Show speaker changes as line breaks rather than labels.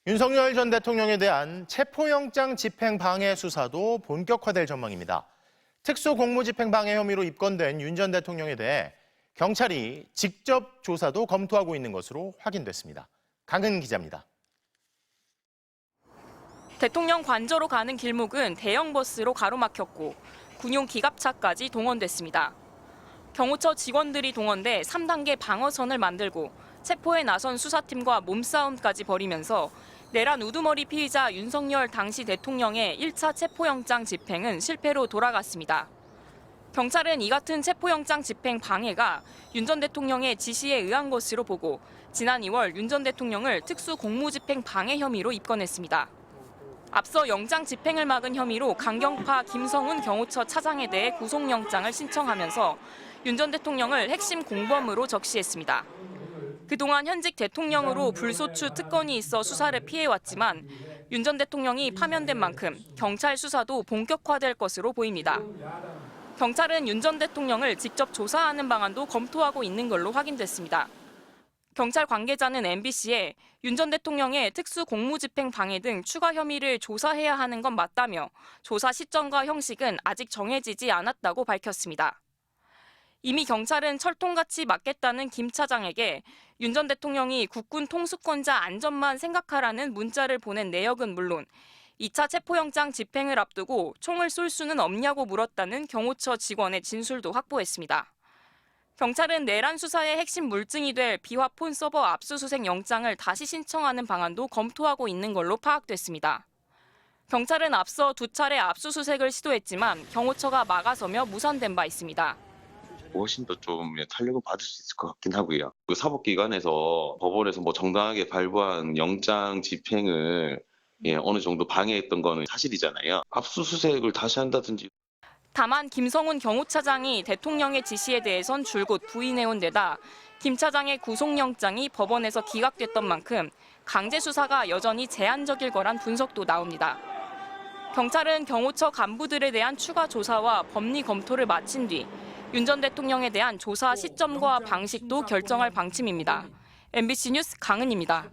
윤석열 전 대통령에 대한 체포영장 집행 방해 수사도 본격화될 전망입니다. 특수공무집행 방해 혐의로 입건된 윤 전 대통령에 대해 경찰이 직접 조사도 검토하고 있는 것으로 확인됐습니다. 강은 기자입니다.
대통령 관저로 가는 길목은 대형 버스로 가로막혔고 군용 기갑차까지 동원됐습니다. 경호처 직원들이 동원돼 3단계 방어선을 만들고 체포에 나선 수사팀과 몸싸움까지 벌이면서 내란 우두머리 피의자 윤석열 당시 대통령의 1차 체포영장 집행은 실패로 돌아갔습니다. 경찰은 이 같은 체포영장 집행 방해가 윤 전 대통령의 지시에 의한 것으로 보고 지난 2월 윤 전 대통령을 특수공무집행 방해 혐의로 입건했습니다. 앞서 영장 집행을 막은 혐의로 강경파 김성훈 경호처 차장에 대해 구속영장을 신청하면서 윤 전 대통령을 핵심 공범으로 적시했습니다. 그동안 현직 대통령으로 불소추 특권이 있어 수사를 피해왔지만 윤 전 대통령이 파면된 만큼 경찰 수사도 본격화될 것으로 보입니다. 경찰은 윤 전 대통령을 직접 조사하는 방안도 검토하고 있는 걸로 확인됐습니다. 경찰 관계자는 MBC에 윤 전 대통령의 특수공무집행 방해 등 추가 혐의를 조사해야 하는 건 맞다며 조사 시점과 형식은 아직 정해지지 않았다고 밝혔습니다. 이미 경찰은 철통같이 맡겠다는 김 차장에게 윤 전 대통령이 국군 통수권자 안전만 생각하라는 문자를 보낸 내역은 물론 2차 체포영장 집행을 앞두고 총을 쏠 수는 없냐고 물었다는 경호처 직원의 진술도 확보했습니다. 경찰은 내란 수사의 핵심 물증이 될 비화폰 서버 압수수색 영장을 다시 신청하는 방안도 검토하고 있는 걸로 파악됐습니다. 경찰은 앞서 2차례 압수수색을 시도했지만 경호처가 막아서며 무산된 바 있습니다.
훨씬 더 좀 탄력을 받을 수 있을 것 같긴 하고요. 그 사법기관에서 법원에서 정당하게 발부한 영장 집행을 어느 정도 방해했던 거는 사실이잖아요. 압수수색을 다시 한다든지.
다만 김성훈 경호차장이 대통령의 지시에 대해선 줄곧 부인해온 데다 김 차장의 구속영장이 법원에서 기각됐던 만큼 강제 수사가 여전히 제한적일 거란 분석도 나옵니다. 경찰은 경호처 간부들에 대한 추가 조사와 법리 검토를 마친 뒤 윤 전 대통령에 대한 조사 시점과 방식도 결정할 방침입니다. MBC 뉴스 강은입니다.